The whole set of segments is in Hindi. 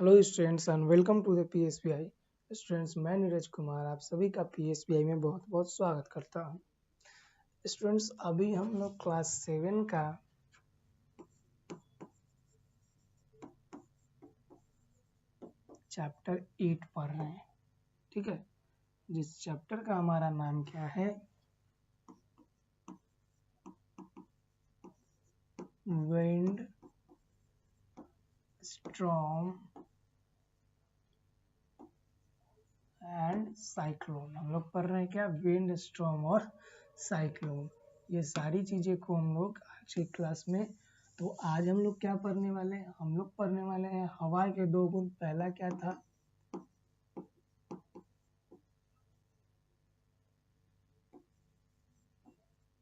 Hello students and welcome to the PSBI. Students, मैं नीरज कुमार आप सभी का पीएसबीआई में बहुत बहुत स्वागत करता हूं। स्टूडेंट्स, अभी हम लोग क्लास 7 का चैप्टर 8 पढ़ रहे हैं। ठीक है, जिस चैप्टर का हमारा नाम क्या है? Wind, storm and cyclone. हम लोग पढ़ रहे हैं क्या? विंड, स्टॉर्म और साइक्लोन। ये सारी चीजें को हम लोग आज की क्लास में, तो आज हम लोग क्या पढ़ने वाले हैं? हम लोग पढ़ने वाले हैं हवा के दो गुण। पहला क्या था?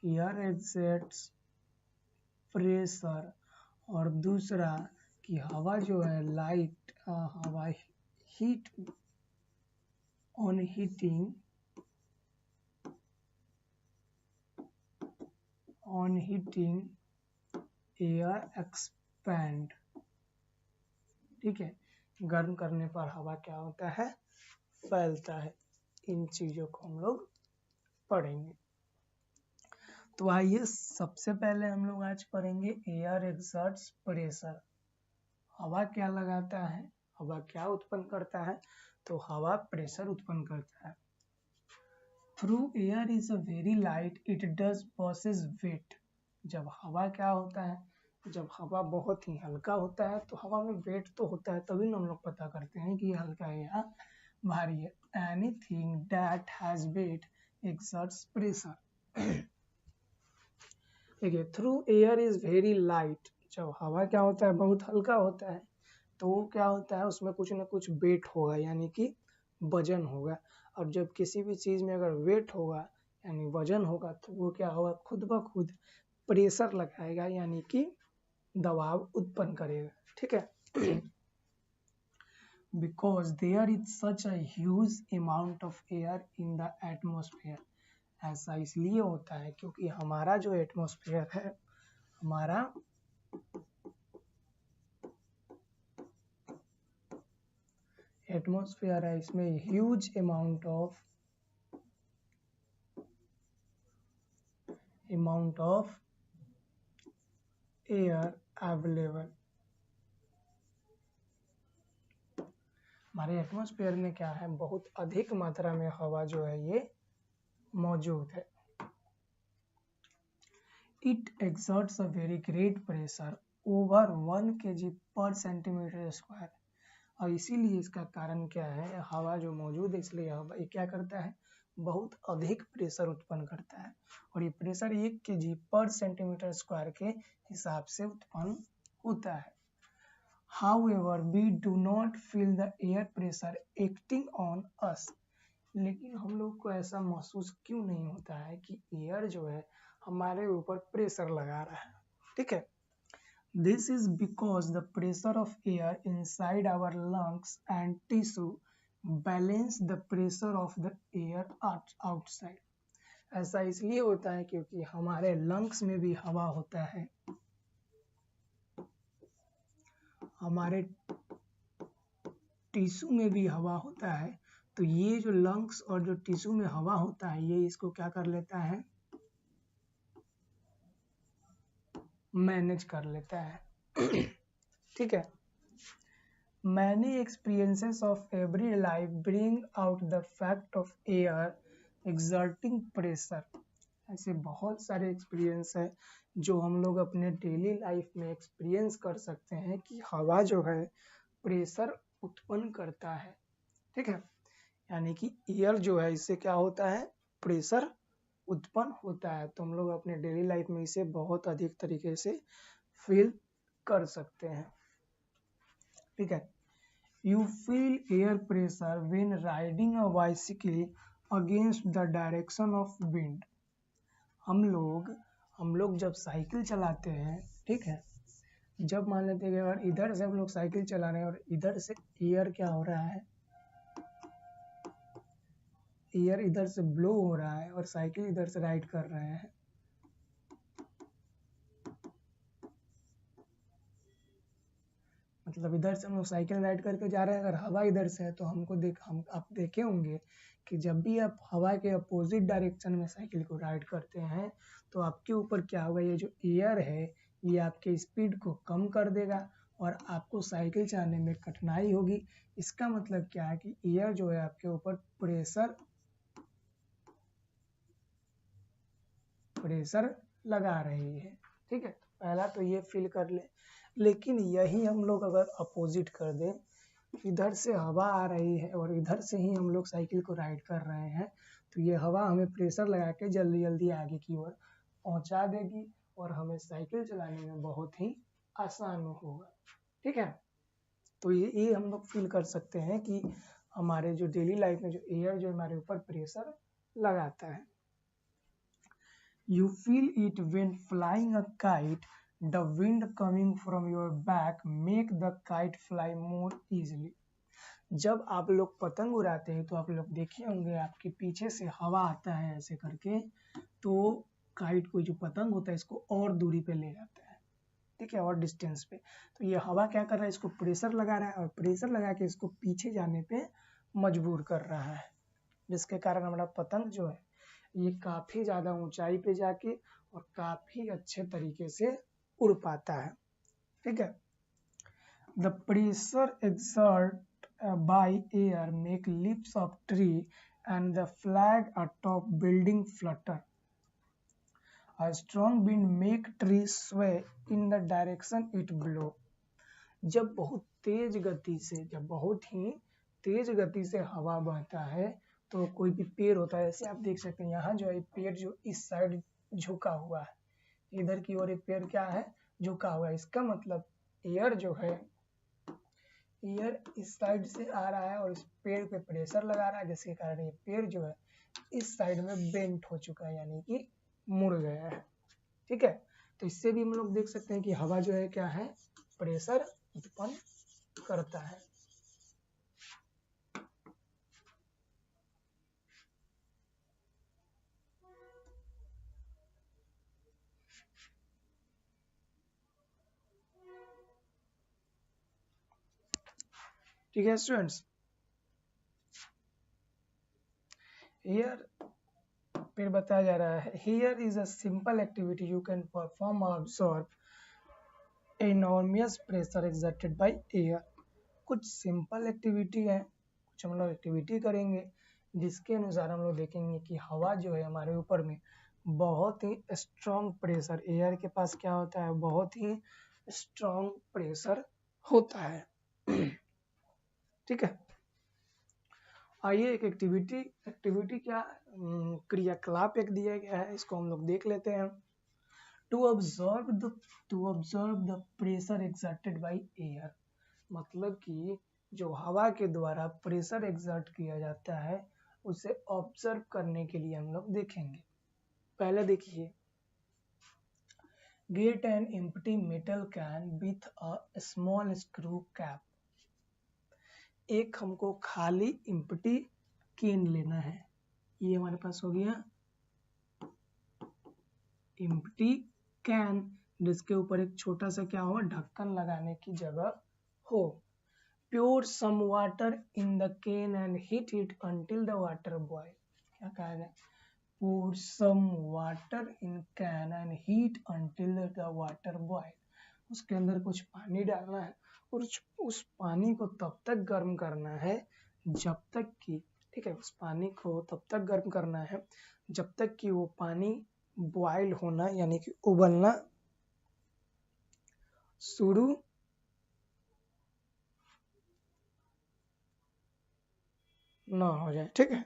एयर एग्जैक्ट्स प्रेशर, और दूसरा कि हवा जो है लाइट हवा heat on heating air expand. ठीक है, गर्म करने पर हवा क्या होता है? फैलता है। इन चीजों को हम लोग पढ़ेंगे। तो आइए सबसे पहले हम लोग आज पढ़ेंगे एयर एक्सर्ट्स प्रेशर। हवा क्या लगाता है? हवा क्या उत्पन्न करता है? तो हवा प्रेशर उत्पन्न करता है। Through air is a very light it does possess weight. जब हवा क्या होता है? जब हवा बहुत ही हल्का होता है तो हवा में वेट तो होता है, तभी हम लोग पता करते हैं कि ये हल्का है या भारी है। Anything that has weight exerts pressure. देखिए, through air is very light. जब हवा क्या होता है? बहुत हल्का होता है, तो वो क्या होता है? उसमें कुछ ना कुछ वेट होगा, यानी कि वजन होगा। और जब किसी भी चीज में अगर वेट होगा यानी वजन होगा, तो वो क्या होगा? खुद ब खुद प्रेशर लगाएगा, यानी कि दबाव उत्पन्न करेगा। ठीक है। Because there is such a huge amount of air in the atmosphere. ऐसा इसलिए होता है क्योंकि हमारा जो एटमॉस्फेयर है, हमारा एटमॉस्फेयर है, इसमें huge amount of air available. हमारे एटमॉस्फेयर में क्या है? बहुत अधिक मात्रा में हवा जो है ये मौजूद है। It exerts a very great pressure over 1 kg पर सेंटीमीटर स्क्वायर। और इसीलिए इसका कारण क्या है? हवा जो मौजूद है, इसलिए हवा ये क्या करता है? बहुत अधिक प्रेशर उत्पन्न करता है। और ये प्रेशर 1 kg पर सेंटीमीटर स्क्वायर के हिसाब से उत्पन्न होता है। However, we do not feel the air pressure acting on us. लेकिन हम लोग को ऐसा महसूस क्यों नहीं होता है कि एयर जो है हमारे ऊपर प्रेशर लगा रहा है? ठीक है, this is because the pressure of air inside our lungs and tissue balance the pressure of the air outside. ऐसा इसलिए होता है क्योंकि हमारे लंग्स में भी हवा होता है, हमारे टिश्यू में भी हवा होता है। तो ये जो लंग्स और जो टिश्यू में हवा होता है, ये इसको क्या कर लेता है? मैनेज कर लेता है। ठीक है। Many experiences of everyday life bring out the fact of air exerting pressure. ऐसे बहुत सारे एक्सपीरियंस है जो हम लोग अपने डेली लाइफ में एक्सपीरियंस कर सकते हैं कि हवा जो है प्रेशर उत्पन्न करता है। ठीक है, यानी कि एयर जो है इससे क्या होता है? प्रेशर उत्पन्न होता है। तो हम लोग अपने डेली लाइफ में इसे बहुत अधिक तरीके से फील कर सकते हैं। ठीक है, you feel air pressure when riding a bicycle against the direction of wind. हम लोग जब साइकिल चलाते हैं, ठीक है, जब मान लेते हैं कि अगर इधर से हम लोग साइकिल चला रहे हैं और इधर से एयर क्या हो रहा है? एयर इधर से ब्लो हो रहा है और साइकिल इधर से राइड कर रहे हैं। मतलब इधर से हम लोग साइकिल राइड करके जा रहे हैं, अगर हवा इधर से है तो हमको हम आप देखे होंगे कि जब भी आप हवा के अपोजिट डायरेक्शन में साइकिल को राइड करते हैं तो आपके ऊपर क्या होगा, ये जो एयर है ये आपके स्पीड को कम कर देगा और आपको साइकिल चलाने में कठिनाई होगी। इसका मतलब क्या है कि एयर जो है आपके ऊपर प्रेशर लगा रही है। ठीक है, पहला तो ये फील कर ले। लेकिन यही हम लोग अगर अपोजिट कर दें, इधर से हवा आ रही है और इधर से ही हम लोग साइकिल को राइड कर रहे हैं, तो ये हवा हमें प्रेशर लगा के जल्दी जल्दी आगे की ओर पहुंचा देगी और हमें साइकिल चलाने में बहुत ही आसान होगा। ठीक है, तो ये हम लोग फील कर सकते हैं कि हमारे जो डेली लाइफ में जो एयर जो हमारे ऊपर प्रेशर लगाता है। You feel it when flying a kite. The wind coming from your back make the kite fly more easily. जब आप लोग पतंग उड़ाते हैं तो आप लोग देखे होंगे आपके पीछे से हवा आता है ऐसे करके, तो काइट को जो पतंग होता है इसको और दूरी पे ले जाता है। ठीक है, और डिस्टेंस पे। तो ये हवा क्या कर रहा है, इसको प्रेशर लगा रहा है और प्रेशर लगा के इसको पीछे जाने पे मजबूर कर रहा है, जिसके कारण हमारा पतंग जो है ये काफी ज्यादा ऊंचाई पे जाके और काफी अच्छे तरीके से उड़ पाता है। ठीक है, the pressure exert by air make lips of tree and the flag atop building Flutter. A strong wind make tree sway in the direction it blow. जब बहुत ही तेज गति से हवा बहता है तो कोई भी पेड़ होता है, ऐसे आप देख सकते हैं यहाँ जो है पेड़ जो इस साइड झुका हुआ है, इधर की ओर पेड़ क्या है, झुका हुआ है। इसका मतलब एयर जो है, एयर इस साइड से आ रहा है और इस पेड़ पे प्रेशर लगा रहा है, जिसके कारण ये पेड़ जो है इस साइड में बेंट हो चुका है, यानी कि मुड़ गया है। ठीक है, तो इससे भी हम लोग देख सकते हैं कि हवा जो है क्या है, प्रेशर उत्पन्न करता है। ठीक है स्टूडेंट्स, हियर फिर बताया जा रहा है, here is a simple activity you can perform observe enormous pressure exerted by air. कुछ सिंपल एक्टिविटी है, कुछ हम लोग एक्टिविटी करेंगे जिसके अनुसार हम लोग देखेंगे कि हवा जो है हमारे ऊपर में बहुत ही स्ट्रॉन्ग प्रेशर, एयर के पास क्या होता है, बहुत ही स्ट्रॉन्ग प्रेशर होता है। ठीक है, आइए एक एक्टिविटी क्या क्रियाकलाप एक दिया गया है, इसको हम लोग देख लेते हैं। To observe the pressure exerted by air, मतलब कि जो हवा के द्वारा प्रेशर एक्सर्ट किया जाता है उसे ऑब्जर्व करने के लिए हम लोग देखेंगे। पहले देखिए, get an empty metal can with a small screw cap. एक हमको खाली एम्प्टी कैन लेना है, ये हमारे पास हो गया एम्प्टी कैन, जिसके ऊपर एक छोटा सा क्या हो, ढक्कन लगाने की जगह हो। Pour some water in the can and heat it until the water boil. क्या कहा है? Pour some water in can and heat until the water boil. उसके अंदर कुछ पानी डालना है और उस पानी को तब तक गर्म करना है जब तक कि, ठीक है, उस पानी को तब तक गर्म करना है जब तक कि वो पानी बॉयल होना यानी कि उबलना शुरू ना हो जाए। ठीक है,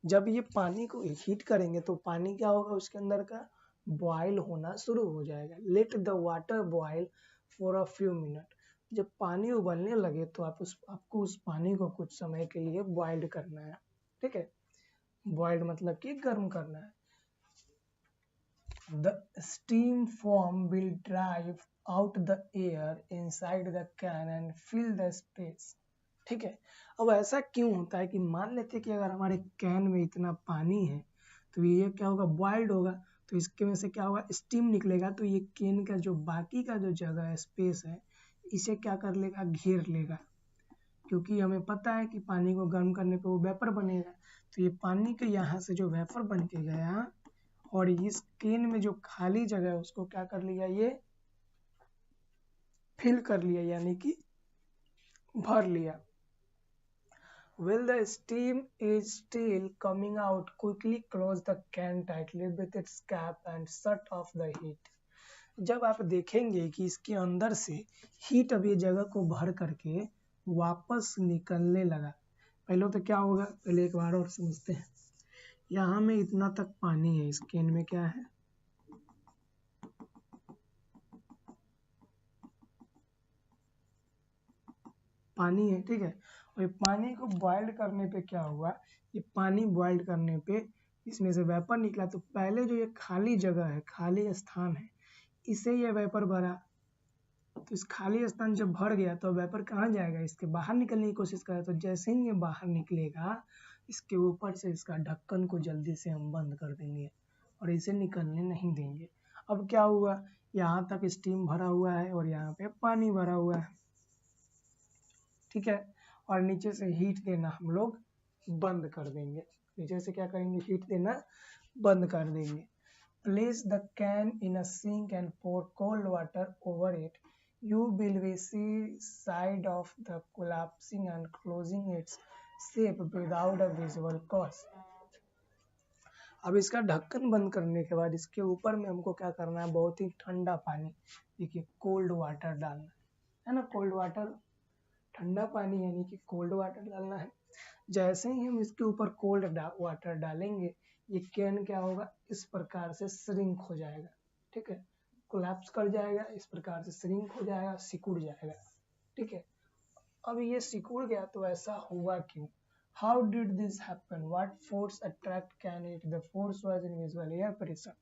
जब ये पानी को हीट करेंगे तो पानी क्या होगा, उसके अंदर का बॉयल होना शुरू हो जाएगा। Let the water boil for a few minute. जब पानी उबलने लगे तो आपको उस पानी को कुछ समय के लिए बॉइल्ड करना है। ठीक है, बॉइल्ड मतलब कि गर्म करना है। The steam form will drive out the air inside the can and fill the space. ठीक है, अब ऐसा क्यों होता है कि मान लेते कि अगर हमारे कैन में इतना पानी है तो ये क्या होगा, बॉइल्ड होगा, तो इसके में से क्या होगा, स्टीम निकलेगा, तो ये कैन का जो बाकी का जो जगह है, स्पेस है, इसे क्या कर लेगा, घेर लेगा, क्योंकि हमें पता है कि पानी को गर्म करने पे वो वेपर बनेगा। तो ये पानी के यहाँ से जो वेपर बन के गया और इस केन में जो खाली जगह है उसको क्या कर लिया, ये फिल कर लिया, यानी कि भर लिया। While the steam is still coming out, quickly close the can tightly with its cap and shut off the heat. जब आप देखेंगे कि इसके अंदर से हीट अब ये जगह को भर करके वापस निकलने लगा, पहले तो क्या होगा, पहले एक बार और समझते हैं। यहाँ में इतना तक पानी है, इस कैन में क्या है, पानी है, ठीक है। और ये पानी को बॉइल्ड करने पे क्या हुआ, ये पानी बॉइल्ड करने पे इसमें से वेपर निकला, तो पहले जो ये खाली जगह है, खाली स्थान है, इसे ये वेपर भरा। तो इस खाली स्थान जब भर गया तो वेपर कहाँ जाएगा, इसके बाहर निकलने की कोशिश करे। तो जैसे ही ये बाहर निकलेगा, इसके ऊपर से इसका ढक्कन को जल्दी से हम बंद कर देंगे और इसे निकलने नहीं देंगे। अब क्या हुआ, यहाँ तक स्टीम भरा हुआ है और यहाँ पे पानी भरा हुआ है, ठीक है। और नीचे से हीट देना हम लोग बंद कर देंगे, नीचे से क्या करेंगे, हीट देना बंद कर देंगे। Place the can in a sink and pour cold water over it. You will see side of the collapsing and closing its shape without a visible cause. अब इसका ढक्कन बंद करने के बाद इसके ऊपर में हमको क्या करना है, बहुत ही ठंडा पानी, देखिए कोल्ड वाटर डालना है ना, कोल्ड वाटर, ठंडा पानी यानी कि कोल्ड वाटर डालना है। जैसे ही हम इसके ऊपर कोल्ड वाटर डालेंगे, ये कैन क्या होगा, इस प्रकार से श्रिंक हो जाएगा, ठीक है, कोलैप्स कर जाएगा, इस प्रकार से श्रिंक हो जाएगा, सिकुड़ जाएगा, ठीक है। अब ये सिकुड़ गया तो ऐसा हुआ क्यों, how did this happen, what force attract can it, the force was invisible air pressure.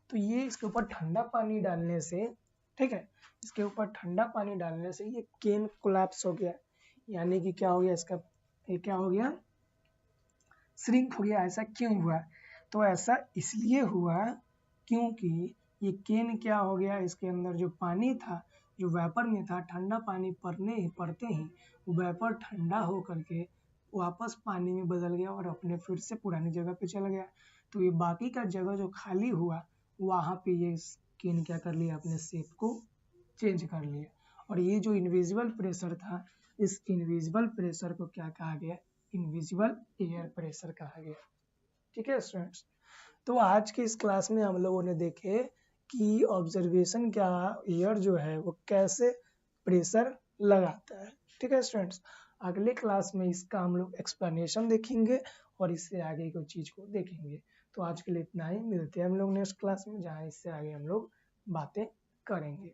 तो ये इसके ऊपर ठंडा पानी डालने से, ठीक है, इसके ऊपर ठंडा पानी डालने से ये कैन कोलैप्स हो गया, यानी कि क्या हो गया, इसका ये क्या हो गया, श्रिंक हो गया। ऐसा क्यों हुआ, तो ऐसा इसलिए हुआ क्योंकि ये कैन क्या हो गया, इसके अंदर जो पानी था, जो वेपर में था, ठंडा पानी पड़ते ही वो वेपर ठंडा हो करके वापस पानी में बदल गया और अपने फिर से पुरानी जगह पे चला गया। तो ये बाकी का जगह जो खाली हुआ, वहाँ पे ये कैन क्या कर लिया, अपने शेप को चेंज कर लिया। और ये जो इनविजिबल प्रेशर था, इस इनविजिबल प्रेशर को क्या कहा गया, इनविजिबल एयर प्रेशर कहा गया, ठीक है स्टूडेंट्स। तो आज के इस क्लास में हम लोगों ने देखे कि ऑब्जर्वेशन क्या, एयर जो है वो कैसे प्रेशर लगाता है, ठीक है स्टूडेंट्स। अगले क्लास में इसका हम लोग एक्सप्लेनेशन देखेंगे और इससे आगे की चीज को देखेंगे। तो आज के लिए इतना ही, मिलते हैं हम लोग नेक्स्ट क्लास में, जहाँ इससे आगे हम लोग बातें करेंगे।